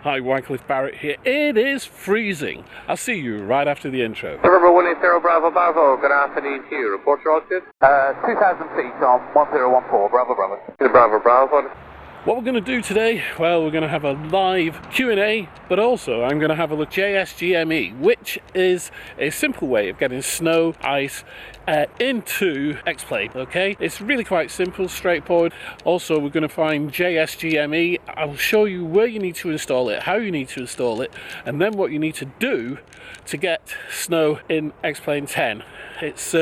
Hi, Wycliffe Barrett here. It is freezing. I'll see you right after the intro. November 180 Bravo Bravo, good afternoon to you. Report your altitude? 2,000 feet on 1014, Bravo Bravo. Bravo Bravo. What we're going to do today, well, we're going to have a live Q&A, but also I'm going to have a look at JSGME, which is a simple way of getting snow, ice, into Xplane, okay? It's really quite simple, straightforward. Also, we're going to find JSGME. I'll show you where you need to install it, how you need to install it, and then what you need to do to get snow in Xplane 10. It's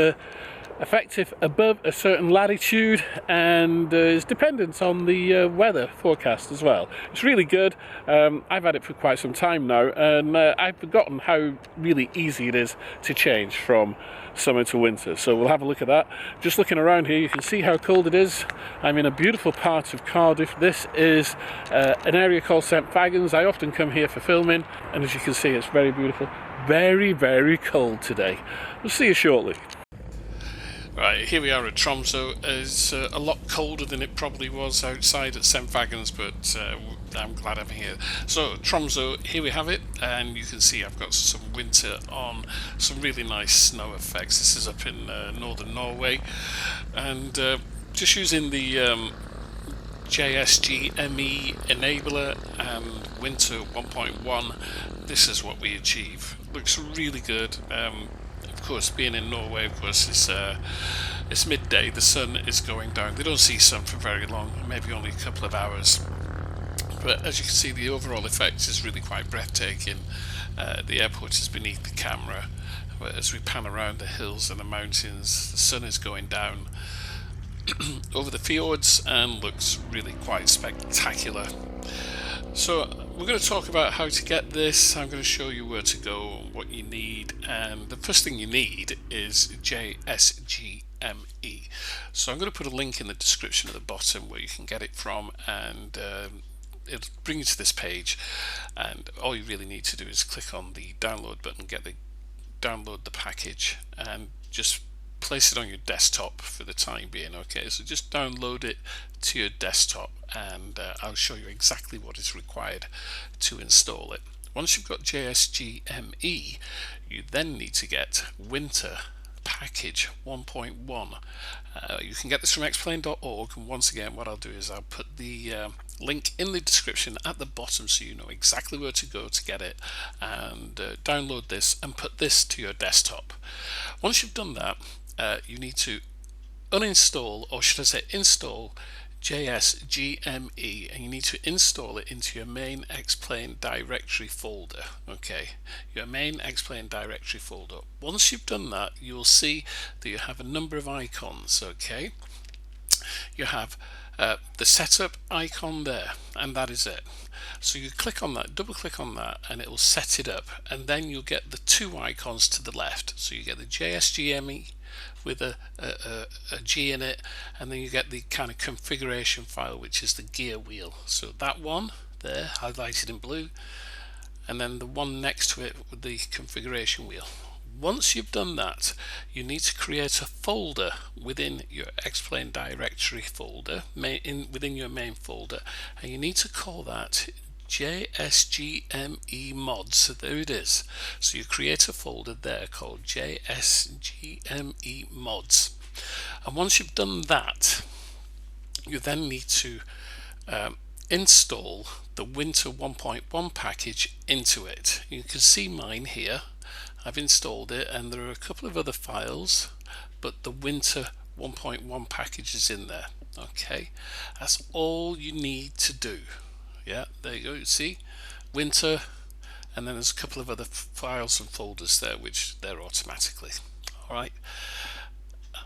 effective above a certain latitude and is dependent on the weather forecast as well. It's really good. I've had it for quite some time now, and I've forgotten how really easy it is to change from summer to winter. So we'll have a look at that. Just looking around here, you can see how cold it is. I'm in a beautiful part of Cardiff. This is an area called St Fagans. I often come here for filming, and as you can see, it's very beautiful. Very, very cold today. We'll see you shortly. Right, here we are at Tromsø. It's a lot colder than it probably was outside at St Fagans, but I'm glad I'm here. So Tromsø, here we have it, and you can see I've got some winter on, some really nice snow effects. This is up in northern Norway, and just using the JSGME enabler and Winter 1.1, this is what we achieve. Looks really good. Of course, being in Norway, of course, it's midday, the sun is going down. They don't see sun for very long, maybe only a couple of hours. But as you can see, the overall effect is really quite breathtaking. The airport is beneath the camera. But as we pan around the hills and the mountains, the sun is going down over the fjords and looks really quite spectacular. So we're going to talk about how to get this. I'm going to show you where to go, what you need, and the first thing you need is JSGME. So I'm going to put a link in the description at the bottom where you can get it from, and it'll bring you to this page, and all you really need to do is click on the download button, download the package, and just place it on your desktop for the time being. Okay, so just download it to your desktop, and I'll show you exactly what is required to install it. Once you've got JSGME, you then need to get Winter Package 1.1. You can get this from xplane.org, and once again what I'll do is I'll put the link in the description at the bottom so you know exactly where to go to get it, and download this and put this to your desktop. Once you've done that, you need to uninstall, or should I say install, JSGME, and you need to install it into your main Xplane directory folder. Okay, your main Xplane directory folder. Once you've done that, you'll see that you have a number of icons. Okay, you have the setup icon there, and that is it. So you click on that, double click on that, and it will set it up, and then you'll get the two icons to the left. So you get the JSGME with a G in it, and then you get the kind of configuration file, which is the gear wheel. So that one there, highlighted in blue, and then the one next to it with the configuration wheel. Once you've done that, you need to create a folder within your Xplane directory folder, within your main folder, and you need to call that JSGME mods. So there it is. So you create a folder there called JSGME mods, and once you've done that, you then need to install the Winter 1.1 package into it. You can see mine here. I've installed it, and there are a couple of other files, but the Winter 1.1 package is in there. Okay, that's all you need to do. Yeah, there you go. You see Winter, and then there's a couple of other files and folders there which they're automatically. All right,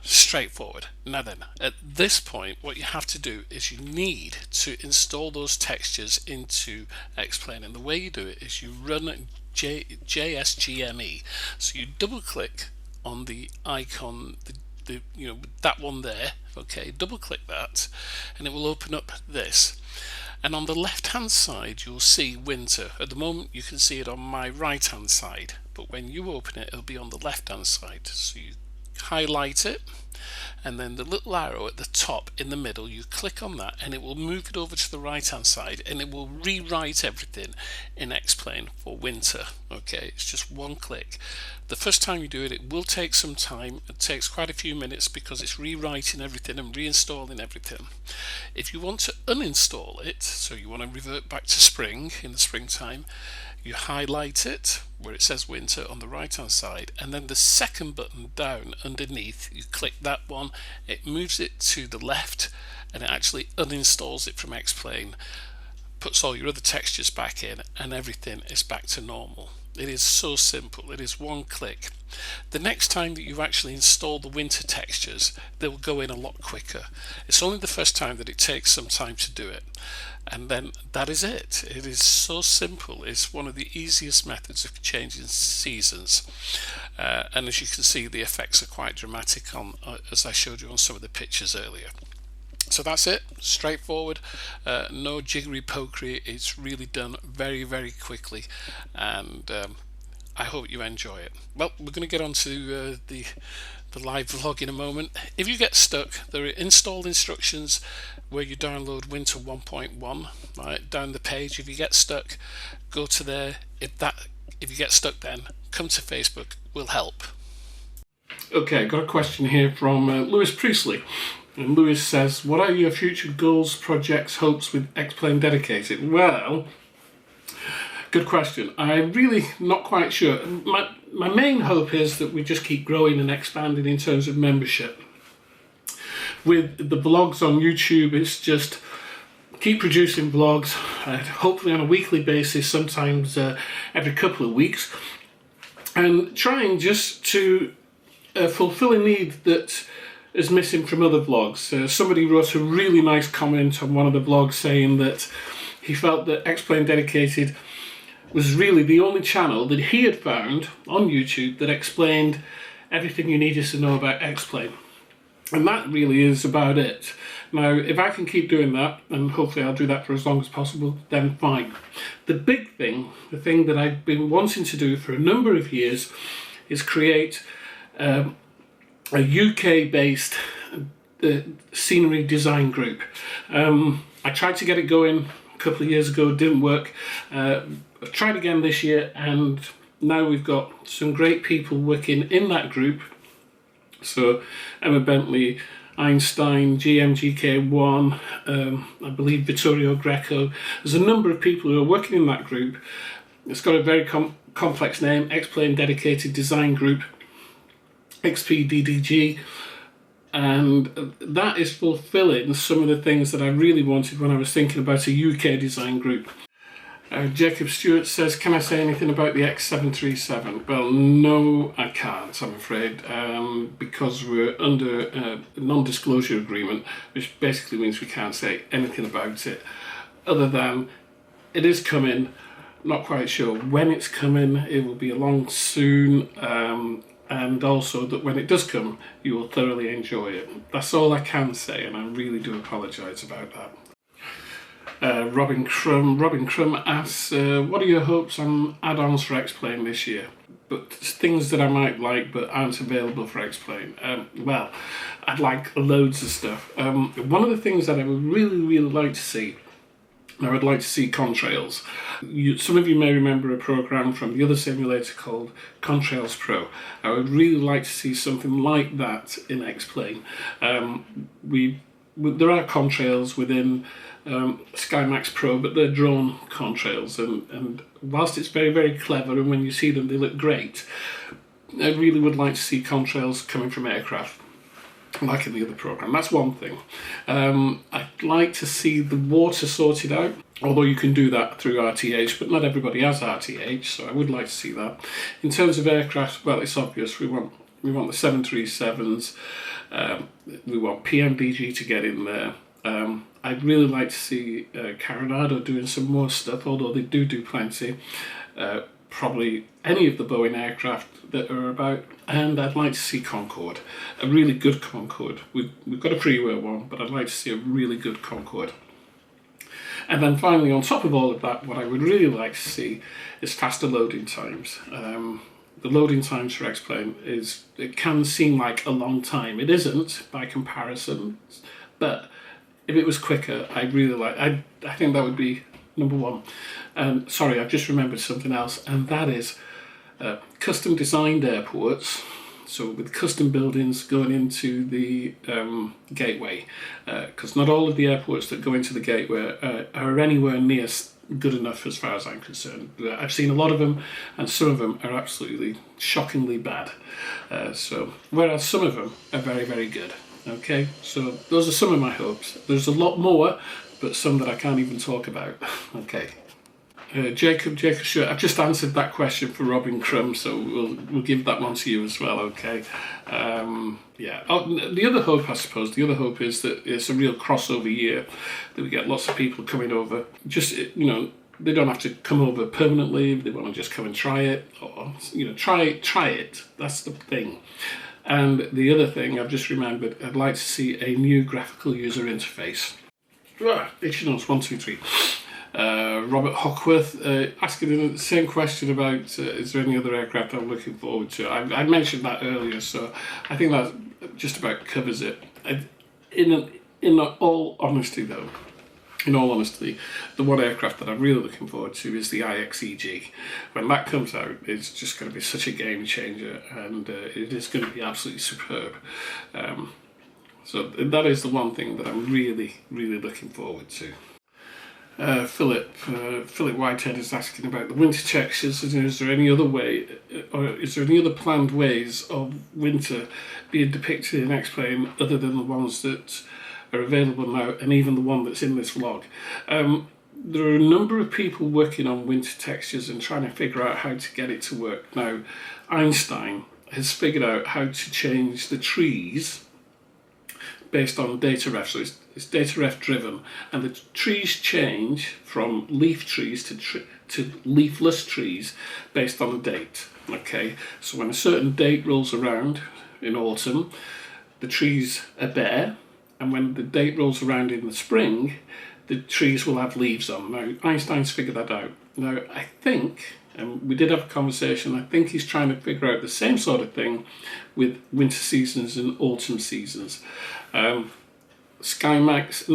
straightforward. Now then, at this point what you have to do is you need to install those textures into Xplane, and the way you do it is you run JSGME. So you double click on the icon, the that one there. Okay, double click that, and it will open up this. And on the left hand side you'll see Winter. At the moment you can see it on my right hand side, but when you open it, it'll be on the left hand side. So you highlight it, and then the little arrow at the top in the middle, you click on that and it will move it over to the right hand side, and it will rewrite everything in Xplane for winter. Okay, it's just one click. The first time you do it, it will take some time. It takes quite a few minutes because it's rewriting everything and reinstalling everything. If you want to uninstall it, so you want to revert back to spring in the springtime, you highlight it where it says winter on the right hand side, and then the second button down underneath, you click that one, it moves it to the left and it actually uninstalls it from Xplane, puts all your other textures back in, and everything is back to normal. It is so simple. It is one click. The next time that you actually install the winter textures, they will go in a lot quicker. It's only the first time that it takes some time to do it, and then that is it. It is so simple. It's one of the easiest methods of changing seasons, and as you can see, the effects are quite dramatic on, as I showed you on some of the pictures earlier. So that's it, straightforward, no jiggery pokery. It's really done very, very quickly, and I hope you enjoy it. Well, we're going to get on to the live vlog in a moment. If you get stuck, there are install instructions where you download Winter 1.1 right down the page. If you get stuck, go to there. If you get stuck, then come to Facebook. We'll help. Okay, got a question here from Lewis Priestley. And Lewis says, what are your future goals, projects, hopes with Xplane Dedicated? Well, good question. I'm really not quite sure. My main hope is that we just keep growing and expanding in terms of membership. With the blogs on YouTube, it's just keep producing blogs, hopefully on a weekly basis, sometimes every couple of weeks, and trying just to fulfill a need that is missing from other vlogs. Somebody wrote a really nice comment on one of the blogs saying that he felt that Xplane Dedicated was really the only channel that he had found on YouTube that explained everything you needed to know about Xplane. And that really is about it. Now, if I can keep doing that, and hopefully I'll do that for as long as possible, then fine. The big thing, the thing that I've been wanting to do for a number of years, is create a UK-based scenery design group. I tried to get it going a couple of years ago, didn't work. I've tried again this year, and now we've got some great people working in that group. So Emma Bentley, Einstein, GMGK1, I believe Vittorio Greco. There's a number of people who are working in that group. It's got a very complex name, Xplane Dedicated Design Group, XPDDG, and that is fulfilling some of the things that I really wanted when I was thinking about a UK design group. Jacob Stewart says, can I say anything about the X737? Well, no, I can't, I'm afraid, because we're under a non-disclosure agreement, which basically means we can't say anything about it, other than it is coming. Not quite sure when it's coming. It will be along soon, and also that when it does come, you will thoroughly enjoy it. That's all I can say, and I really do apologise about that. Robin Crum asks, what are your hopes on add-ons for Xplane this year? But things that I might like but aren't available for Xplane. Well, I'd like loads of stuff. One of the things that I would really like to see, I would like to see contrails. Some of you may remember a program from the other simulator called Contrails Pro. I would really like to see something like that in Xplane. There are contrails within SkyMax Pro, but they're drone contrails, and whilst it's very clever, and when you see them they look great, I really would like to see contrails coming from aircraft, like in the other program. That's one thing. I'd like to see the water sorted out, although you can do that through RTH, but not everybody has RTH, so I would like to see that. In terms of aircraft, well, it's obvious. We want the 737s, we want PMDG to get in there. I'd really like to see Coronado doing some more stuff, although they do plenty. Probably any of the Boeing aircraft that are about, and I'd like to see Concorde, a really good Concorde. We've got a freeware one, but I'd like to see a really good Concorde. And then finally, on top of all of that, what I would really like to see is faster loading times. the loading times for Xplane it can seem like a long time. It isn't by comparison, but if it was quicker, I think that would be number one. Sorry, I've just remembered something else, and that is custom designed airports. So with custom buildings going into the gateway, because not all of the airports that go into the gateway are anywhere near good enough as far as I'm concerned. I've seen a lot of them, and some of them are absolutely shockingly bad. Whereas some of them are very, very good. Okay, so those are some of my hopes. There's a lot more, but some that I can't even talk about. Okay. Jacob, sure. I've just answered that question for Robin Crumb, so we'll give that one to you as well. Okay. Yeah. Oh, the other hope, I suppose, is that it's a real crossover year, that we get lots of people coming over. Just they don't have to come over permanently. They want to just come and try it, or try it. That's the thing. And the other thing I've just remembered, I'd like to see a new graphical user interface. Itchy notes 1, 2, 3. Robert Hockworth asking the same question about is there any other aircraft I'm looking forward to. I mentioned that earlier, so I think that just about covers it. In all honesty, though, the one aircraft that I'm really looking forward to is the IXEG. When that comes out, it's just going to be such a game changer, and it is going to be absolutely superb. So that is the one thing that I'm really, really looking forward to. Philip Whitehead is asking about the winter textures. Is there any other way, or is there any other planned ways of winter being depicted in Xplane other than the ones that are available now, and even the one that's in this vlog? There are a number of people working on winter textures and trying to figure out how to get it to work. Now, Einstein has figured out how to change the trees based on data ref, so it's data ref driven, and the trees change from leaf trees to leafless trees based on a date. Okay, so when a certain date rolls around in autumn, the trees are bare, and when the date rolls around in the spring, the trees will have leaves on. Now, Einstein's figured that out. Now, I think, and we did have a conversation, I think he's trying to figure out the same sort of thing with winter seasons and autumn seasons. SkyMax,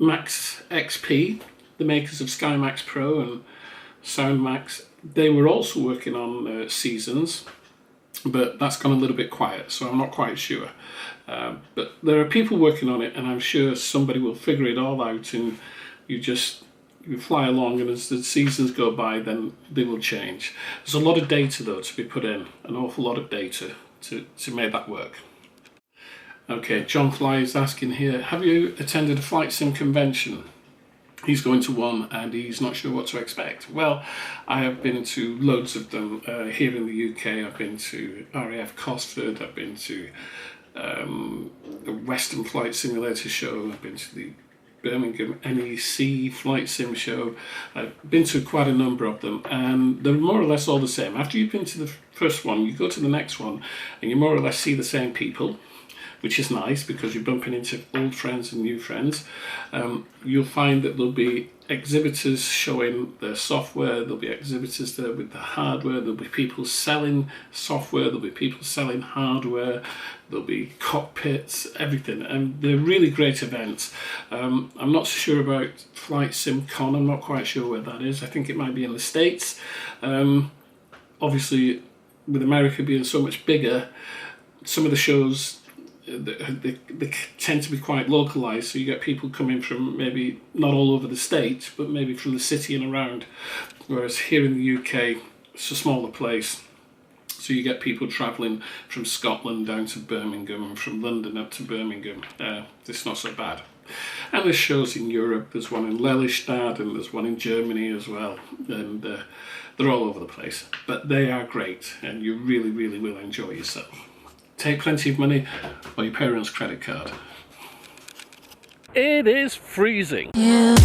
Max XP, the makers of SkyMax Pro and SoundMax, they were also working on seasons, but that's gone a little bit quiet, so I'm not quite sure. But there are people working on it, and I'm sure somebody will figure it all out, and you fly along, and as the seasons go by, then they will change. There's a lot of data, though, to be put in, an awful lot of data to make that work. Okay, John Fly is asking here, have you attended a flight sim convention? He's going to one and he's not sure what to expect. Well, I have been to loads of them here in the UK. I've been to RAF Cosford, I've been to the Western Flight Simulator show, I've been to the Birmingham NEC Flight Sim show. I've been to quite a number of them, and they're more or less all the same. After you've been to the first one, you go to the next one and you more or less see the same people, which is nice because you're bumping into old friends and new friends. You'll find that there'll be exhibitors showing their software, there'll be exhibitors there with the hardware, there'll be people selling software, there'll be people selling hardware, there'll be cockpits, everything, and they're really great events. I'm not sure about Flight Sim Con, I'm not quite sure where that is. I think it might be in the States. Obviously, with America being so much bigger, some of the shows, they tend to be quite localized, so you get people coming from maybe not all over the state, but maybe from the city and around, whereas here in the UK it's a smaller place, so you get people travelling from Scotland down to Birmingham and from London up to Birmingham. It's not so bad. And there's shows in Europe, there's one in Lelystad and there's one in Germany as well, and they're all over the place, but they are great and you really, really will enjoy yourself. Take plenty of money or your parents' credit card. It is freezing. Yeah.